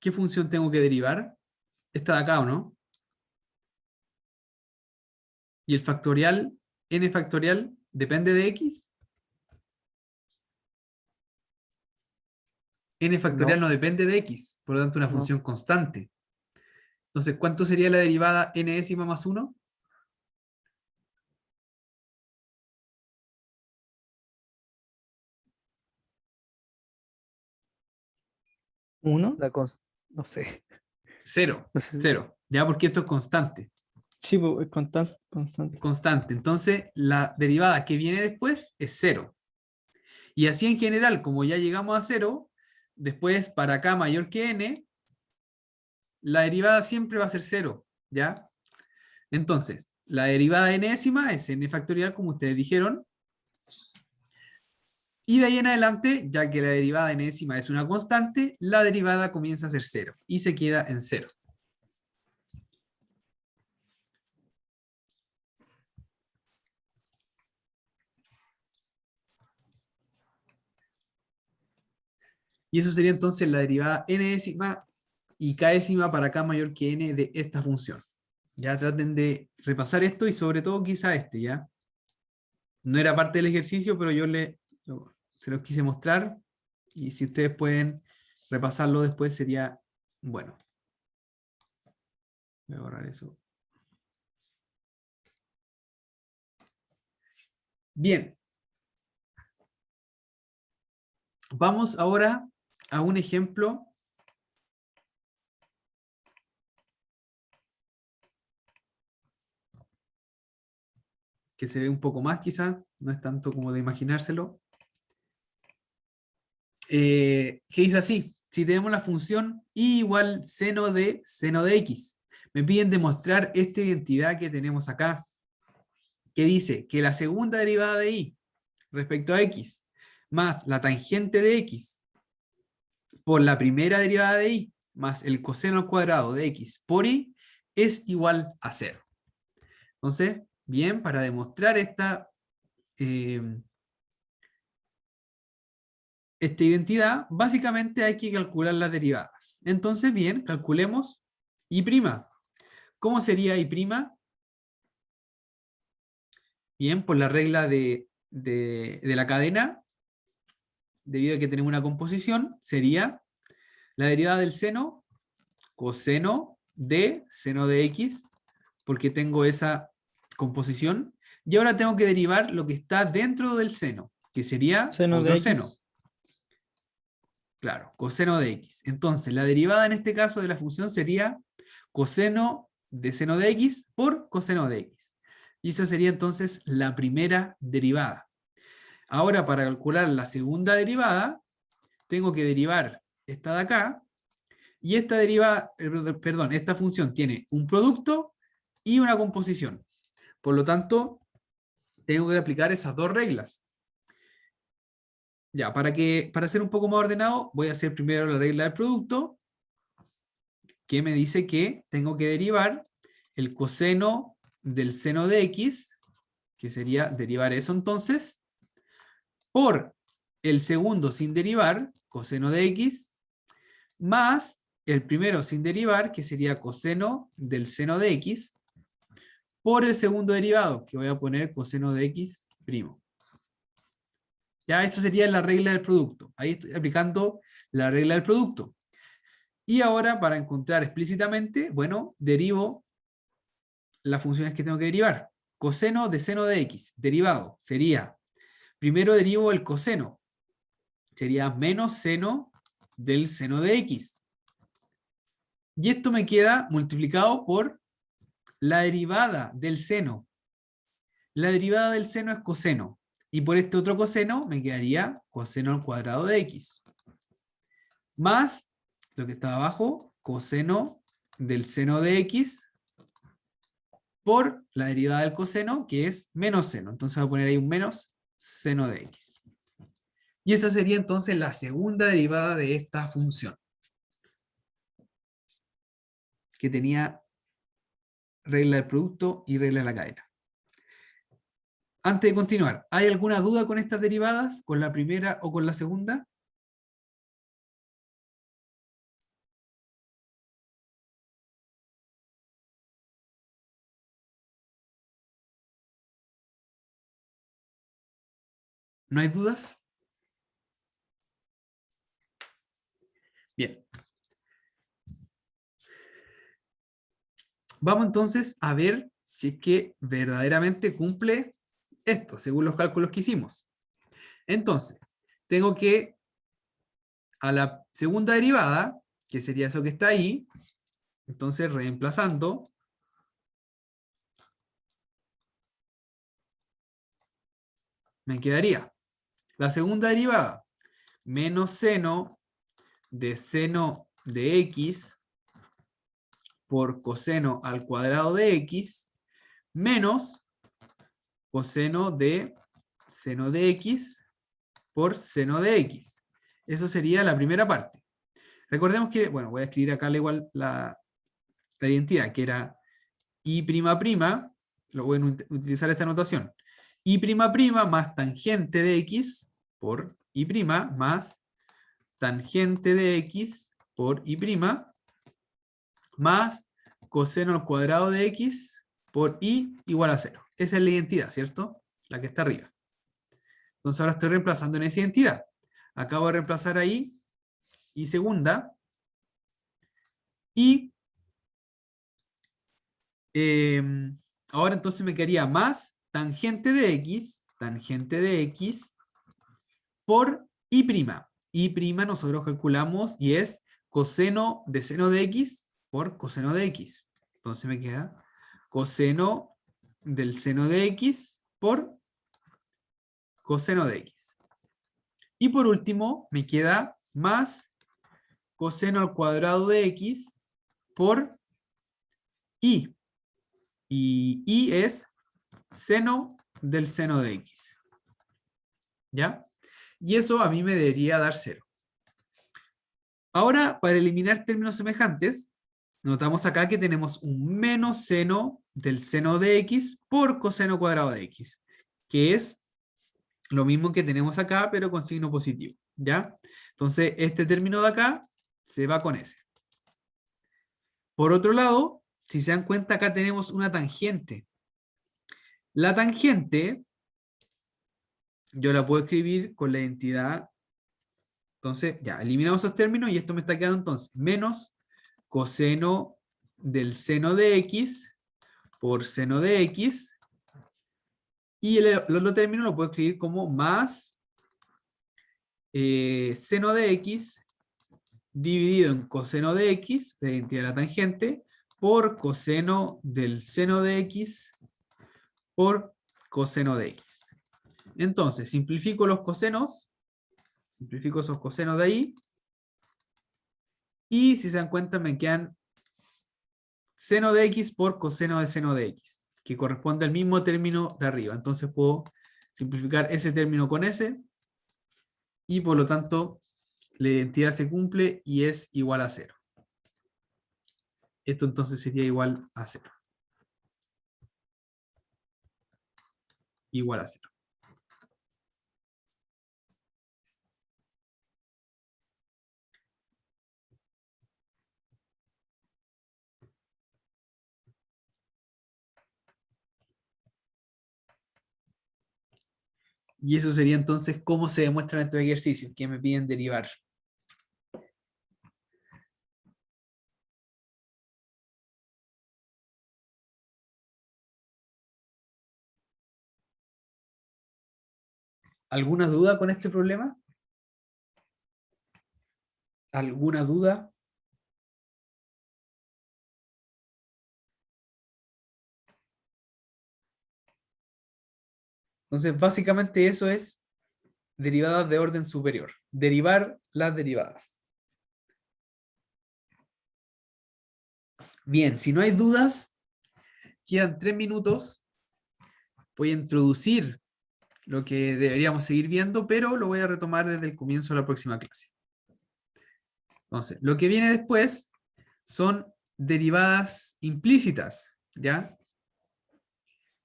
¿Qué función tengo que derivar? Esta de acá, ¿o no? Y el factorial, n factorial, depende de x. N factorial no, no depende de x, por lo tanto una no, función constante. Entonces, ¿cuánto sería la derivada enésima más 1? ¿Uno? no sé, Cero. no sé, Cero. Ya porque esto es constante. Sí, pues, es constante, Es constante. constante. Entonces, la derivada que viene después es cero. Y así en general, como ya llegamos a cero, después para acá mayor que n, la derivada siempre va a ser cero. ¿Ya? Entonces, la derivada enésima es n factorial, como ustedes dijeron. Y de ahí en adelante, ya que la derivada enésima es una constante, la derivada comienza a ser cero y se queda en cero. Y eso sería entonces la derivada n décima y k décima para k mayor que n de esta función. Ya traten de repasar esto y sobre todo quizá este, ¿ya? No era parte del ejercicio, pero se los quise mostrar y si ustedes pueden repasarlo después sería bueno. Voy a borrar eso. Bien. Vamos ahora a un ejemplo que se ve un poco más quizá, no es tanto como de imaginárselo. Que dice así: si tenemos la función y igual seno de x, me piden demostrar esta identidad que tenemos acá, que dice que la segunda derivada de y respecto a x más la tangente de x por la primera derivada de y más el coseno al cuadrado de x por y es igual a 0. Entonces, bien, para demostrar esta identidad, básicamente hay que calcular las derivadas. Entonces, bien, calculemos y'. ¿Cómo sería y'? Bien, por la regla de la cadena, debido a que tenemos una composición, sería la derivada del seno, coseno de seno de x, porque tengo esa composición, y ahora tengo que derivar lo que está dentro del seno, que sería Seno de otro X. seno. Claro, coseno de x. Entonces, la derivada en este caso de la función sería coseno de seno de x por coseno de x. Y esa sería entonces la primera derivada. Ahora, para calcular la segunda derivada, tengo que derivar esta de acá, y esta derivada, perdón, esta función tiene un producto y una composición. Por lo tanto, tengo que aplicar esas dos reglas. Ya, para ser un poco más ordenado, voy a hacer primero la regla del producto, que me dice que tengo que derivar el coseno del seno de x, que sería derivar eso entonces, por el segundo sin derivar, coseno de x, más el primero sin derivar, que sería coseno del seno de x, por el segundo derivado, que voy a poner coseno de x'. Ya, esa sería la regla del producto. Ahí estoy aplicando la regla del producto. Y ahora, para encontrar explícitamente, bueno, derivo las funciones que tengo que derivar. Coseno de seno de x, derivado, sería, primero derivo el coseno, sería menos seno del seno de x. Y esto me queda multiplicado por la derivada del seno. La derivada del seno es coseno. Y por este otro coseno me quedaría coseno al cuadrado de x. Más lo que está abajo, coseno del seno de x por la derivada del coseno, que es menos seno. Entonces voy a poner ahí un menos seno de x. Y esa sería entonces la segunda derivada de esta función, que tenía regla del producto y regla de la cadena. Antes de continuar, ¿hay alguna duda con estas derivadas? ¿Con la primera o con la segunda? ¿No hay dudas? Bien. Vamos entonces a ver si es que verdaderamente cumple esto, según los cálculos que hicimos. Entonces, tengo que, a la segunda derivada, que sería eso que está ahí, entonces reemplazando, me quedaría la segunda derivada, menos seno de x por coseno al cuadrado de x, menos coseno de seno de x por seno de x. Eso sería la primera parte. Recordemos que, bueno, voy a escribir acá igual la identidad, que era y', lo voy a utilizar esta notación, y' más tangente de x por y' más tangente de x por y' más coseno al cuadrado de x por y igual a 0. Esa es la identidad, ¿cierto? La que está arriba. Entonces ahora estoy reemplazando en esa identidad. Acabo de reemplazar ahí y segunda. Y ahora entonces me quedaría más tangente de x por y'. Y' nosotros calculamos y es coseno de seno de x por coseno de x. Entonces me queda coseno del seno de x por coseno de x. Y por último me queda más coseno al cuadrado de x por y. Y y es seno del seno de x. ¿Ya? Y eso a mí me debería dar 0. Ahora, para eliminar términos semejantes, notamos acá que tenemos un menos seno del seno de x por coseno cuadrado de x, que es lo mismo que tenemos acá, pero con signo positivo. ¿Ya? Entonces, este término de acá se va con ese. Por otro lado, si se dan cuenta, acá tenemos una tangente. La tangente, yo la puedo escribir con la identidad. Entonces, ya, eliminamos esos términos y esto me está quedando entonces menos coseno del seno de x por seno de x. Y el otro término lo puedo escribir como más seno de x dividido en coseno de x, la identidad de la tangente, por coseno del seno de x por coseno de x. Entonces, simplifico los cosenos, simplifico esos cosenos de ahí, y si se dan cuenta me quedan seno de x por coseno de seno de x, que corresponde al mismo término de arriba. Entonces puedo simplificar ese término con ese, y por lo tanto la identidad se cumple y es igual a 0. Esto entonces sería igual a 0. Igual a 0. Y eso sería entonces cómo se demuestran estos ejercicios que me piden derivar. ¿Alguna duda con este problema? ¿Alguna duda? Entonces, básicamente eso es derivadas de orden superior. Derivar las derivadas. Bien, si no hay dudas, quedan 3 minutos. Voy a introducir lo que deberíamos seguir viendo, pero lo voy a retomar desde el comienzo de la próxima clase. Entonces, lo que viene después son derivadas implícitas, ¿ya?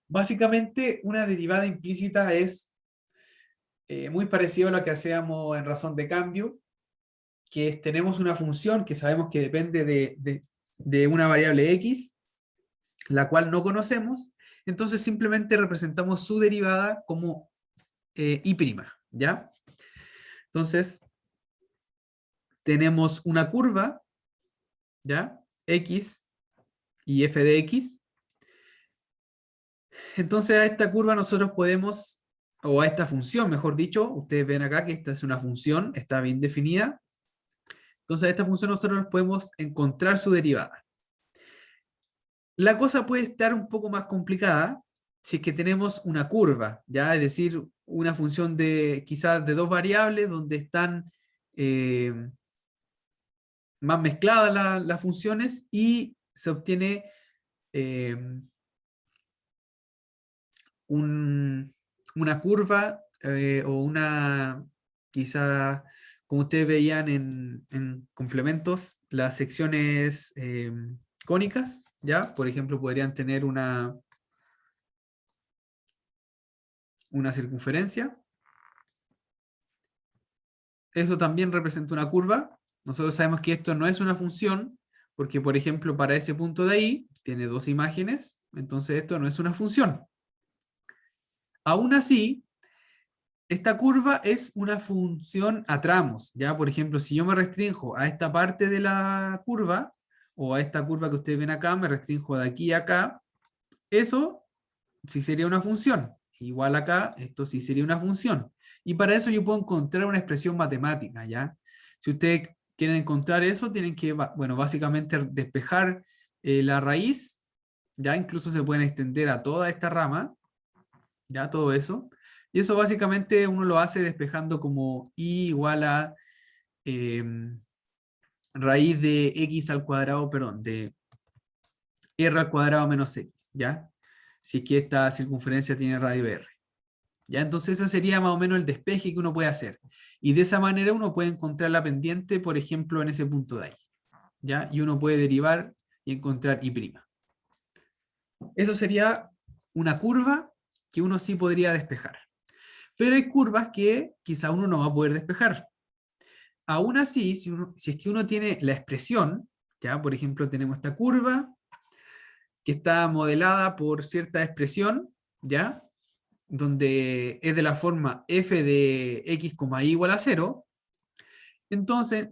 Básicamente, una derivada implícita es muy parecido a lo que hacíamos en razón de cambio, que es, tenemos una función que sabemos que depende de una variable x, la cual no conocemos, entonces simplemente representamos su derivada como y', ¿ya? Entonces, tenemos una curva, ¿ya? X y f de x. Entonces a esta curva nosotros podemos, o a esta función, mejor dicho, ustedes ven acá que esta es una función, está bien definida. Entonces a esta función nosotros podemos encontrar su derivada. La cosa puede estar un poco más complicada si es que tenemos una curva, ¿ya? Es decir, una función de quizás de dos variables donde están más mezcladas las funciones y se obtiene una curva o una, quizá, como ustedes veían en complementos, las secciones cónicas, ¿ya? Por ejemplo, podrían tener una circunferencia. eso también representa una curva. Nosotros sabemos que esto no es una función, porque por ejemplo para ese punto de ahí tiene dos imágenes, entonces esto no es una función. Aún así, esta curva es una función a tramos, ¿ya? Por ejemplo, si yo me restrinjo a esta parte de la curva, o a esta curva que ustedes ven acá, me restrinjo de aquí a acá, eso sí sería una función. Igual acá, esto sí sería una función. Y para eso yo puedo encontrar una expresión matemática, ¿ya? Si ustedes quieren encontrar eso, tienen que, bueno, básicamente despejar la raíz, ¿ya? Incluso se pueden extender a toda esta rama, ¿ya? Todo eso. Y eso básicamente uno lo hace despejando como i igual a raíz de x al cuadrado, perdón, de r al cuadrado menos x, ¿ya? Si es que esta circunferencia tiene radio r. ¿Ya? Entonces ese sería más o menos el despeje que uno puede hacer. Y de esa manera uno puede encontrar la pendiente, por ejemplo, en ese punto de ahí. ¿Ya? Y uno puede derivar y encontrar y'. Eso sería una curva que uno sí podría despejar. Pero hay curvas que quizá uno no va a poder despejar. Aún así, si es que uno tiene la expresión, ¿ya? Por ejemplo, tenemos esta curva que está modelada por cierta expresión, ¿ya? Donde es de la forma f de x, y igual a 0, entonces,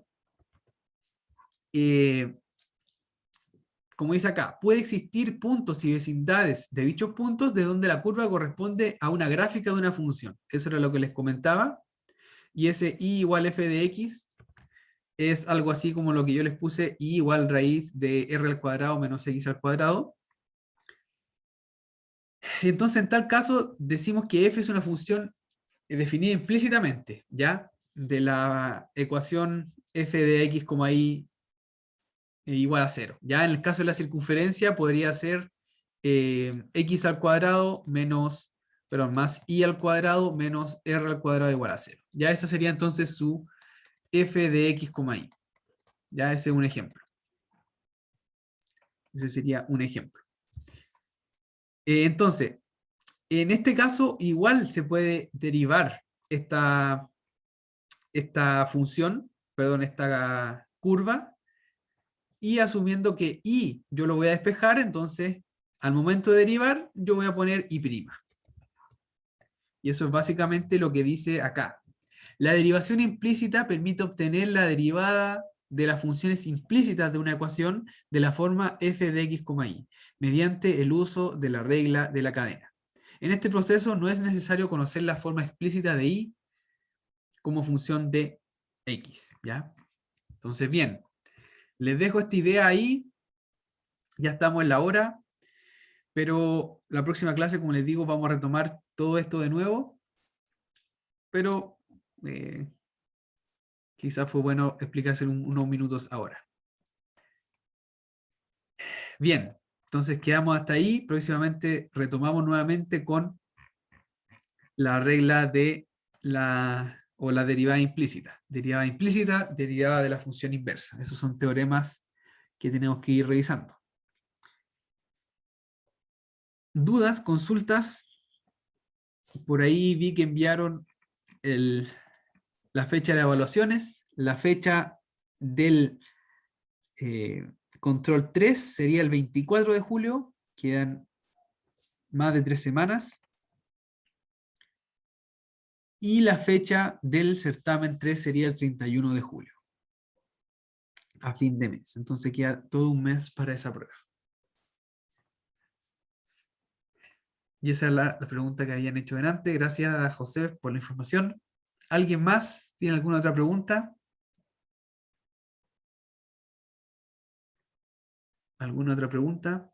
como dice acá, puede existir puntos y vecindades de dichos puntos de donde la curva corresponde a una gráfica de una función. Eso era lo que les comentaba. Y ese y igual f de x es algo así como lo que yo les puse, y igual raíz de r al cuadrado menos x al cuadrado. Entonces, en tal caso, decimos que f es una función definida implícitamente, ¿ya? De la ecuación f de x, y igual a 0. Ya en el caso de la circunferencia podría ser x al cuadrado menos, perdón, más y al cuadrado menos r al cuadrado igual a 0. Ya esa sería entonces su f de x, y. Ya ese es un ejemplo. Ese sería un ejemplo. Entonces, en este caso igual se puede derivar esta función, perdón, esta curva, y asumiendo que y yo lo voy a despejar, entonces al momento de derivar yo voy a poner y'. Y eso es básicamente lo que dice acá. La derivación implícita permite obtener la derivada de las funciones implícitas de una ecuación de la forma f de x, y, mediante el uso de la regla de la cadena. En este proceso no es necesario conocer la forma explícita de y como función de x, ¿ya? Entonces, bien, les dejo esta idea ahí, ya estamos en la hora, pero la próxima clase, como les digo, vamos a retomar todo esto de nuevo, pero quizás fue bueno explicarse unos minutos ahora. Bien, entonces quedamos hasta ahí, próximamente retomamos nuevamente con la regla de la derivada implícita. Derivada implícita, derivada de la función inversa. Esos son teoremas que tenemos que ir revisando. ¿Dudas, consultas? Por ahí vi que enviaron la fecha de evaluaciones, la fecha del control 3 sería el 24 de julio, quedan más de 3 semanas. Y la fecha del certamen 3 sería el 31 de julio, a fin de mes. Entonces queda todo un mes para esa prueba. Y esa es la pregunta que habían hecho delante. Gracias a José por la información. ¿Alguien más tiene alguna otra pregunta? ¿Alguna otra pregunta?